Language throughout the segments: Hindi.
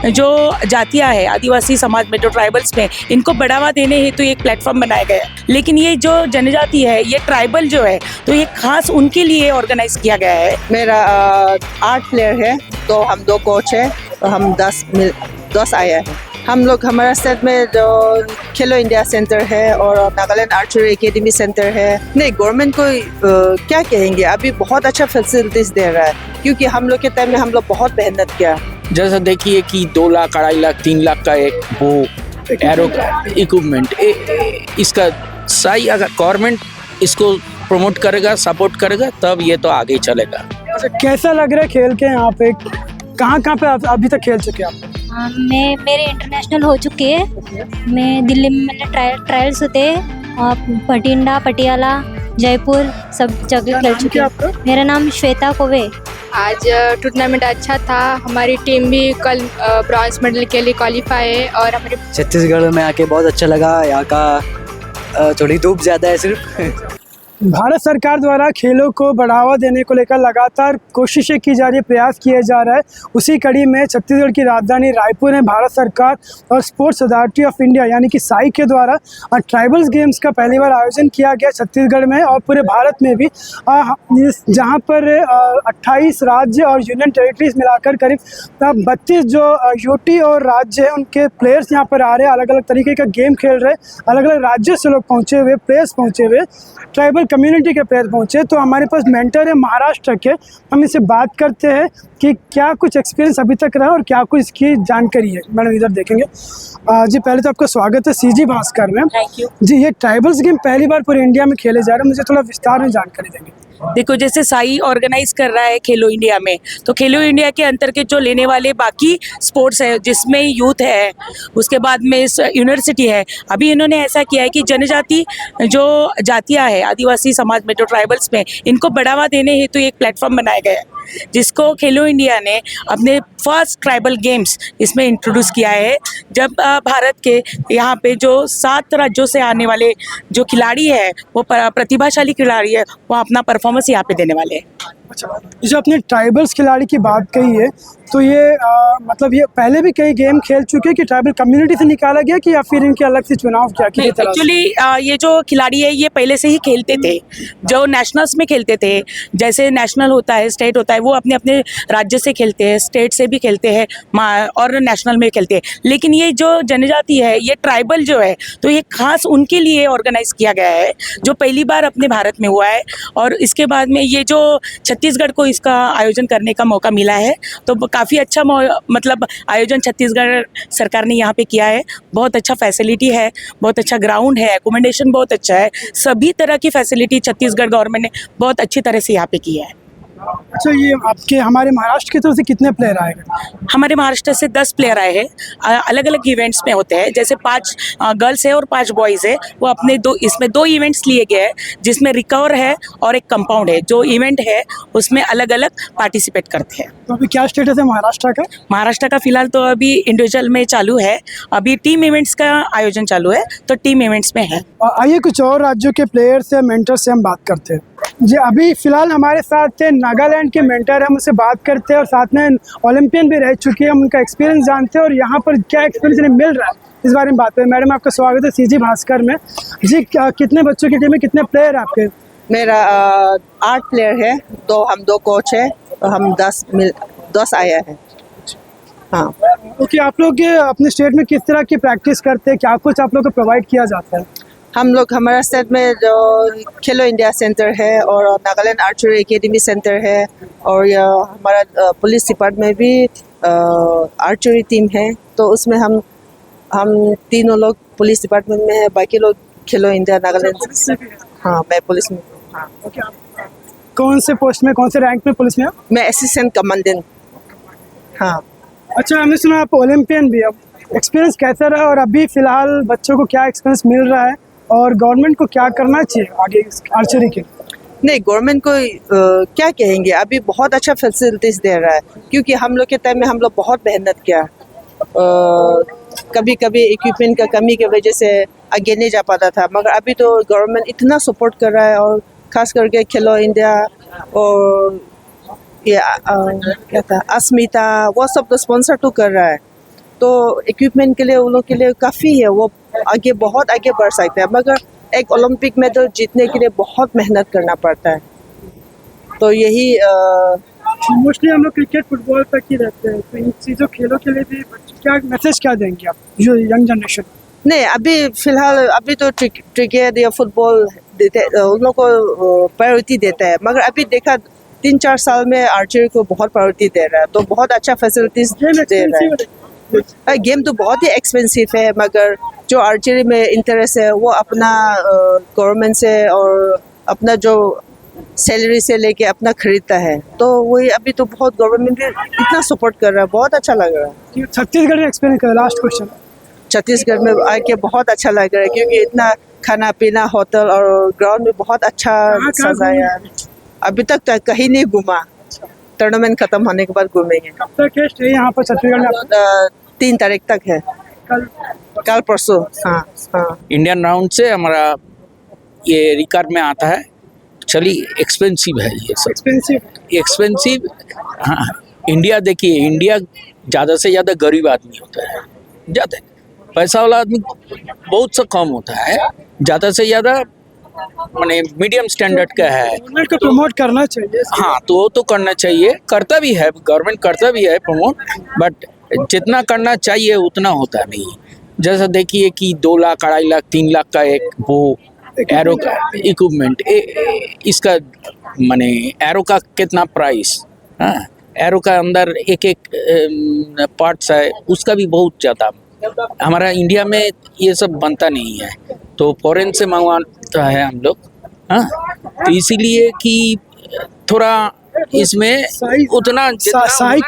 जो जातियां है आदिवासी समाज में, जो ट्राइबल्स में, इनको बढ़ावा देने हेतु एक प्लेटफॉर्म बनाया गया है। लेकिन ये जो जनजाति है, ये ट्राइबल जो है, तो ये खास उनके लिए ऑर्गेनाइज किया गया है। मेरा 8 प्लेयर है, तो हम 2 कोच है, तो हम 10 आए हैं। हम लोग हमारा स्टेट में जो खेलो इंडिया सेंटर है और नागालैंड आर्चरी एकेडमी सेंटर है। नहीं, गवर्नमेंट को क्या कहेंगे, अभी बहुत अच्छा फैसिलिटीज दे रहा है, क्योंकि हम लोग के टाइम में हम लोग बहुत मेहनत किया। जैसा देखिए कि 2 लाख, 2.5 लाख, 3 लाख का एक वो एरो इक्विपमेंट, इसका सही अगर गवर्नमेंट इसको प्रमोट करेगा, सपोर्ट करेगा, तब ये तो आगे चलेगा। अच्छा, कैसा लग रहा है खेल के यहाँ पे? कहाँ पे आप अभी तक खेल चुके हैं आप? मेरे इंटरनेशनल हो चुके हैं। मैं दिल्ली में मैंने ट्रायल्स होते हैं और भटिंडा, पटियाला, जयपुर सब जगह खेल चुके हैं। मेरा नाम श्वेता कोवे। आज टूर्नामेंट अच्छा था। हमारी टीम भी कल ब्रॉन्ज मेडल के लिए क्वालिफाई है। और हमारे छत्तीसगढ़ में आके बहुत अच्छा लगा। यहाँ का थोड़ी धूप ज़्यादा है सिर्फ। भारत सरकार द्वारा खेलों को बढ़ावा देने को लेकर लगातार कोशिशें की जा रही है, प्रयास किए जा रहा है। उसी कड़ी में छत्तीसगढ़ की राजधानी रायपुर में भारत सरकार और स्पोर्ट्स अथॉरिटी ऑफ इंडिया यानी कि साई के द्वारा ट्राइबल्स गेम्स का पहली बार आयोजन किया गया छत्तीसगढ़ में और पूरे भारत में भी, जहां पर 28 राज्य और यूनियन टेरिटरीज मिलाकर करीब 32 जो यूटी और राज्य हैं उनके प्लेयर्स यहाँ पर आ रहे हैं। अलग अलग तरीके का गेम खेल रहे, अलग अलग राज्यों से लोग पहुँचे हुए, प्लेयर्स पहुँचे हुए, ट्राइबल कम्युनिटी के प्लेयर पहुंचे। तो हमारे पास मेंटर है महाराष्ट्र के, हम इनसे बात करते हैं कि क्या कुछ एक्सपीरियंस अभी तक रहा और क्या कुछ इसकी जानकारी है। मैडम इधर देखेंगे। जी, पहले तो आपका स्वागत है सीजी भास्कर में। थैंक यू जी। ये ट्राइबल्स गेम पहली बार पूरे इंडिया में खेले जा रहे हैं, मुझे थोड़ा विस्तार में जानकारी देंगे? देखो, जैसे साई ऑर्गेनाइज कर रहा है खेलो इंडिया में, तो खेलो इंडिया के अंतर्गत जो लेने वाले बाकी स्पोर्ट्स है, जिसमें यूथ है, उसके बाद में यूनिवर्सिटी है, अभी इन्होंने ऐसा किया है कि जनजाति जो जातियां है आदिवासी समाज में, जो ट्राइबल्स में, इनको बढ़ावा देने हेतु एक प्लेटफॉर्म बनाया गया है, जिसको खेलो इंडिया ने अपने फर्स्ट ट्राइबल गेम्स इसमें इंट्रोड्यूस किया है। जब भारत के यहाँ पे जो 7 राज्यों से आने वाले जो खिलाड़ी है, वो प्रतिभाशाली खिलाड़ी है, वो अपना परफॉर्मेंस यहाँ पे देने वाले हैं। अच्छा, जो अपने ट्राइबल्स खिलाड़ी की बात कही है, तो ये मतलब ये पहले भी कई गेम खेल चुके हैं कि ट्राइबल कम्युनिटी से निकाला गया कि या फिर इनके अलग से चुनाव किया? एक्चुअली ये जो खिलाड़ी है, ये पहले से ही खेलते थे, जो नेशनल्स में खेलते थे। जैसे नेशनल होता है, स्टेट होता है, वो अपने अपने राज्य से खेलते हैं, स्टेट से भी खेलते हैं और नेशनल में खेलते हैं। लेकिन ये जो जनजाति है, ये ट्राइबल जो है, तो ये खास उनके लिए ऑर्गेनाइज किया गया है, जो पहली बार अपने भारत में हुआ है। और इसके बाद में ये जो छत्तीसगढ़ को इसका आयोजन करने का मौका मिला है, तो काफ़ी अच्छा मतलब आयोजन छत्तीसगढ़ सरकार ने यहाँ पे किया है। बहुत अच्छा फैसिलिटी है, बहुत अच्छा ग्राउंड है, एकोमोडेशन बहुत अच्छा है, सभी तरह की फैसिलिटी छत्तीसगढ़ गवर्नमेंट ने बहुत अच्छी तरह से यहाँ पे की है। अच्छा, ये आपके हमारे महाराष्ट्र की तरफ से कितने प्लेयर आए? हमारे महाराष्ट्र से 10 प्लेयर आए हैं। अलग अलग इवेंट्स में होते हैं, जैसे 5 गर्ल्स है और 5 बॉयज़ है। वो अपने इसमें 2 इवेंट्स लिए गए हैं, जिसमें रिकवर है और एक कंपाउंड है। जो इवेंट है उसमें अलग अलग पार्टिसिपेट करते हैं। तो अभी क्या स्टेटस है महाराष्ट्र का? महाराष्ट्र का फिलहाल तो अभी इंडिविजुअल में चालू है, अभी टीम इवेंट्स का आयोजन चालू है, तो टीम इवेंट्स में है। आइए कुछ और राज्यों के प्लेयर से, मेंटर से हम बात करते हैं। जी, अभी फिलहाल हमारे साथ नागालैंड के मेंटर हैं, हम उससे बात करते हैं और साथ में ओलंपियन भी रह चुके हैं, हम उनका एक्सपीरियंस जानते हैं और यहाँ पर क्या एक्सपीरियंस इन्हें मिल रहा है इस बारे में बात करें। मैडम, आपका स्वागत है सीजी भास्कर में। जी, कितने बच्चों की टीम में, कितने प्लेयर आपके? मेरा 8 प्लेयर है, तो हम 2 कोच है, तो हम 10 आए हैं। हाँ। ओके, आप लोग अपने स्टेट में किस तरह की प्रैक्टिस करते हैं, क्या कुछ आप लोग को प्रोवाइड किया जाता है? हम लोग हमारा स्टेट में जो खेलो इंडिया सेंटर है और नागालैंड आर्चरी एकेडमी सेंटर है, और हमारा पुलिस डिपार्टमेंट भी आर्चरी टीम है, तो उसमें हम तीनों लोग पुलिस डिपार्टमेंट में है, बाकी लोग खेलो इंडिया नागालैंड। हाँ, मैं पुलिस में। हाँ। ओके, कौन से पोस्ट में, कौन से रैंक में पुलिस में? मैं असिस्टेंट कमांडेंट। हाँ। अच्छा, हमने सुना आप ओलंपियन भी, अब एक्सपीरियंस कैसा रहा और अभी फिलहाल बच्चों को क्या एक्सपीरियंस मिल रहा है और गवर्नमेंट को क्या करना चाहिए आगे आर्चरी के? नहीं, गवर्नमेंट को क्या कहेंगे, अभी बहुत अच्छा फैसिलिटीज दे रहा है, क्योंकि हम लोग के टाइम में हम लोग बहुत मेहनत किया। कभी कभी इक्विपमेंट का कमी की वजह से आगे नहीं जा पाता था, मगर अभी तो गवर्नमेंट इतना सपोर्ट कर रहा है, और खास करके खेलो इंडिया और ये क्या था, अस्मिता, वो सब तो स्पॉन्सर तो कर रहा है। तो इक्विपमेंट के लिए उन लोग के लिए काफ़ी है, वो आगे बहुत आगे बढ़ सकते हैं, मगर एक ओलंपिक में तो जीतने के लिए बहुत मेहनत करना पड़ता है। तो यही मोस्टली हम लोग क्रिकेट फुटबॉल तक ही रहते हैं, तो इन चीज़ों खेलों के लिए भी बच्चे क्या मैसेज क्या देंगे आप जो यंग जनरेशन? नहीं, अभी फिलहाल अभी तो क्रिकेट या फुटबॉल देते उन लोग को प्रायोरिटी देता है, मगर अभी देखा 3-4 साल में आर्चरी को बहुत प्रायोरिटी दे रहा है, तो बहुत अच्छा फैसिलिटीज दे रहा है। गेम तो बहुत ही एक्सपेंसिव है, मगर जो आर्चरी में इंटरेस्ट है वो अपना गवर्नमेंट से और अपना जो सैलरी से लेके अपना खरीदता है, तो वही अभी तो बहुत गवर्नमेंट भी इतना सपोर्ट कर रहा है, बहुत अच्छा लग रहा है। छत्तीसगढ़ में एक्सपीरियंस कर लास्ट क्वेश्चन। छत्तीसगढ़ में आके बहुत अच्छा लग रहा है, क्योंकि इतना खाना पीना होटल और ग्राउंड में बहुत अच्छा सजाया है। अभी तक तो कहीं नहीं घूमा, टूर्नामेंट खत्म होने के बाद घूमेंगे। कब तक है स्टे यहाँ पर छत्तीसगढ़ में? 3 तारीख तक है, कल परसों। हाँ। इंडियन राउंड से हमारा ये रिकॉर्ड में आता है। चलिए, एक्सपेंसिव है ये सब, एक्सपेंसिव। हाँ, इंडिया देखिए, इंडिया ज़्यादा से ज़्यादा गरीब आदमी होता है, ज़्यादा पैसा वाला आदमी बहुत सा कम होता है, ज़्यादा से ज़्यादा माने मीडियम स्टैंडर्ड का है। गवर्नमेंट को प्रमोट करना चाहिए। हाँ, तो वो तो करना चाहिए, करता भी है, गवर्नमेंट करता भी है प्रमोट, बट जितना करना चाहिए उतना होता नहीं। जैसा देखिए कि 2 लाख, 2.5 लाख, 3 लाख का एक वो एरो का इक्विपमेंट, इसका माने एरो का कितना प्राइस, हाँ, एरो का अंदर एक पार्ट्स है, उसका भी बहुत ज़्यादा। हमारा इंडिया में ये सब बनता नहीं है, तो फॉरेन से मंगवाता है हम लोग। हाँ, तो इसीलिए कि थोड़ा इसमें उतना साई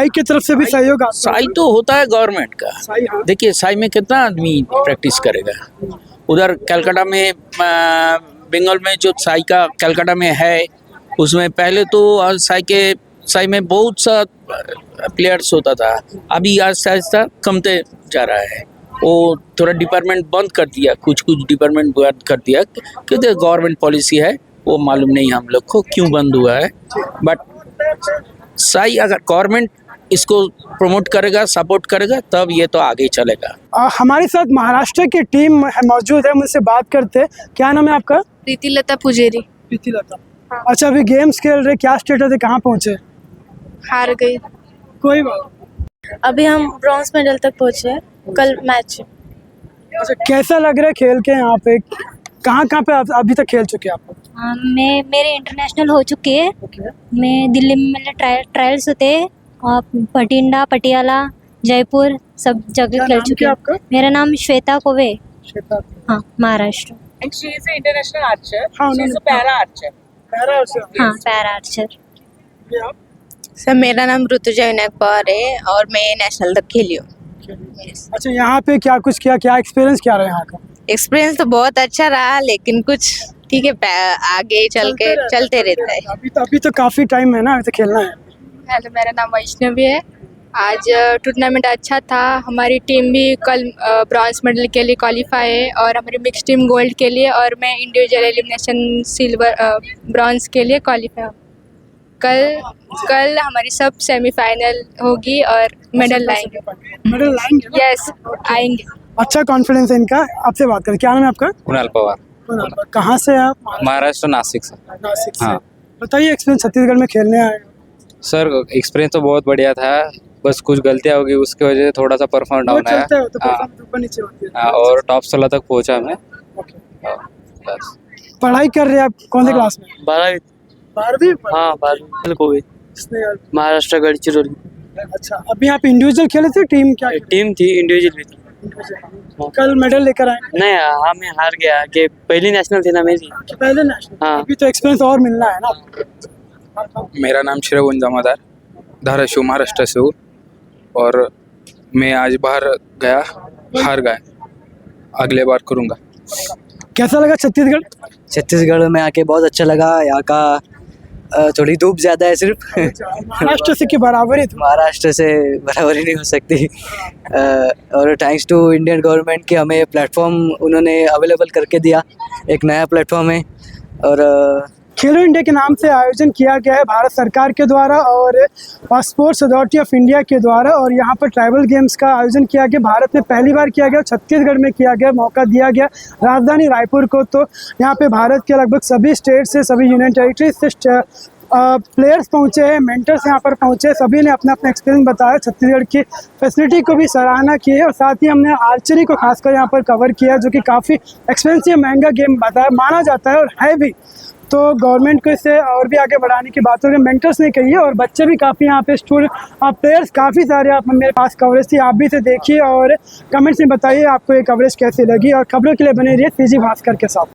के तरफ से भी सहयोग आता है। साई तो होता है गवर्नमेंट का। हाँ। देखिए, साई में कितना आदमी प्रैक्टिस करेगा। उधर कलकत्ता में, बंगाल में जो साई का कलकत्ता में है, उसमें पहले तो साई में बहुत सा प्लेयर्स होता था, अभी आहिस्ता आहिस्ता कमते जा रहा है। वो थोड़ा डिपार्टमेंट बंद कर दिया, कुछ डिपार्टमेंट बंद कर दिया, क्योंकि गवर्नमेंट पॉलिसी है, वो मालूम नहीं हम लोग को क्यों बंद हुआ है। बट साई अगर गवर्नमेंट इसको प्रमोट करेगा, सपोर्ट करेगा, तब ये तो आगे चलेगा। हमारे साथ महाराष्ट्र की टीम मौजूद है, मुझसे बात करते हैं। क्या नाम है आपका? प्रीति लता पुजेरी। प्रीति लता। अच्छा, अभी गेम्स खेल रहे, क्या स्टेटस है, कहाँ पहुँचे? हार गई। कोई बात। अभी हम ब्रॉन्ज मेडल तक पहुँचे, कल मैच। अच्छा, कैसा लग रहा है खेल के यहाँ पे? कहाँ पे आप अभी तक खेल चुके हैं आप? मेरे इंटरनेशनल हो चुके हैं। मैं दिल्ली में मैंने ट्रायल्स होते हैं, और भटिंडा, पटियाला, जयपुर सब जगह खेल चुके हैं। मेरा नाम श्वेता कोवे। हाँ, Maharashtra. And she is an international archer. हाँ, She is a para archer. हाँ, पैरा आर्चर। सर, मेरा नाम ऋतुजा विनायक पवार है और मैं नेशनल तक खेली हूँ। अच्छा, यहाँ पे क्या कुछ किया, क्या एक्सपीरियंस क्या रहा यहाँ का? एक्सपीरियंस तो बहुत अच्छा रहा, लेकिन कुछ ठीक है, आगे चलते रहता है। अभी तो काफ़ी टाइम है ना, अभी तो खेलना है। हेलो, मेरा नाम वैष्णवी है। आज टूर्नामेंट अच्छा था, हमारी टीम भी कल ब्रॉन्ज मेडल के लिए क्वालिफाई है, और हमारी मिक्स टीम गोल्ड के लिए, और मैं इंडिविजुअल एलिमिनेशन सिल्वर ब्रॉन्ज के लिए क्वालिफाई हूँ। कल हमारी सब सेमीफाइनल होगी और मेडल लाएंगे। यस, आएंगे। अच्छा कॉन्फिडेंस है इनका। आपसे बात करें, क्या नाम है आपका? कुणाल पवार। कहाँ से आप? महाराष्ट्र, नासिक से। नासिक से। हाँ। बताइए, एक्सपीरियंस छत्तीसगढ़ में खेलने आए। सर, एक्सपीरियंस तो बहुत बढ़िया था, बस कुछ गलतियाँ होगी, उसकी वजह से थोड़ा सा परफॉर्म डाउन आया। हाँ, और टॉप 16 तक पहुँचा मैं। बस। पढ़ाई कर रहे हैं आप? कौन से क्लास में? 12वीं। हाँ, 12वीं को महाराष्ट्र गढ़चिरौली। अच्छा, अभी आप इंडिविजुअल खेले थे, टीम क्या? टीम थी, इंडिविजुअल भी थी। कल मेडल लेकर आए? नहीं, हाँ, मैं हार गया कि पहली नेशनल थी ना मेरी। पहले नेशनल। हाँ। अभी तो एक्सपीरियंस और मिलना है ना। मेरा नाम श्रवण जमादार, धाराशिव महाराष्ट्र से हूँ, और मैं आज बाहर गया, हार गया, अगले बार करूँगा। कैसा लगा छत्तीसगढ़? छत्तीसगढ़ में आके बहुत अच्छा लगा। यहाँ का थोड़ी धूप ज़्यादा है सिर्फ। महाराष्ट्र से की बराबरी थी। महाराष्ट्र से बराबरी नहीं हो सकती। और थैंक्स टू इंडियन गवर्नमेंट कि हमें प्लेटफॉर्म उन्होंने अवेलेबल करके दिया, एक नया प्लेटफॉर्म है, और खेलो इंडिया के नाम से आयोजन किया गया है भारत सरकार के द्वारा और स्पोर्ट्स अथॉरिटी ऑफ इंडिया के द्वारा, और यहाँ पर ट्राइबल गेम्स का आयोजन किया गया। भारत में पहली बार किया गया, छत्तीसगढ़ में किया गया, मौका दिया गया राजधानी रायपुर को। तो यहाँ पे भारत के लगभग सभी स्टेट से, सभी यूनियन टेरिटरीज से प्लेयर्स पहुँचे हैं, मेंटर्स यहाँ पर पहुँचे, सभी ने अपना अपना एक्सपीरियंस बताया, छत्तीसगढ़ की फैसिलिटी को भी सराहना की है। और साथ ही हमने आर्चरी को खासकर यहाँ पर कवर किया, जो कि काफ़ी एक्सपेंसिव महंगा गेम बताया माना जाता है और है भी। तो गवर्नमेंट को इसे और भी आगे बढ़ाने की बात होगी, मेंटर्स ने कही है। और बच्चे भी काफ़ी यहाँ पे प्लेयर्स काफ़ी सारे आप मेरे पास कवरेज थी, आप भी इसे देखिए और कमेंट्स में बताइए आपको ये कवरेज कैसी लगी। और खबरों के लिए बने रहिए सीजी भास्कर के साथ।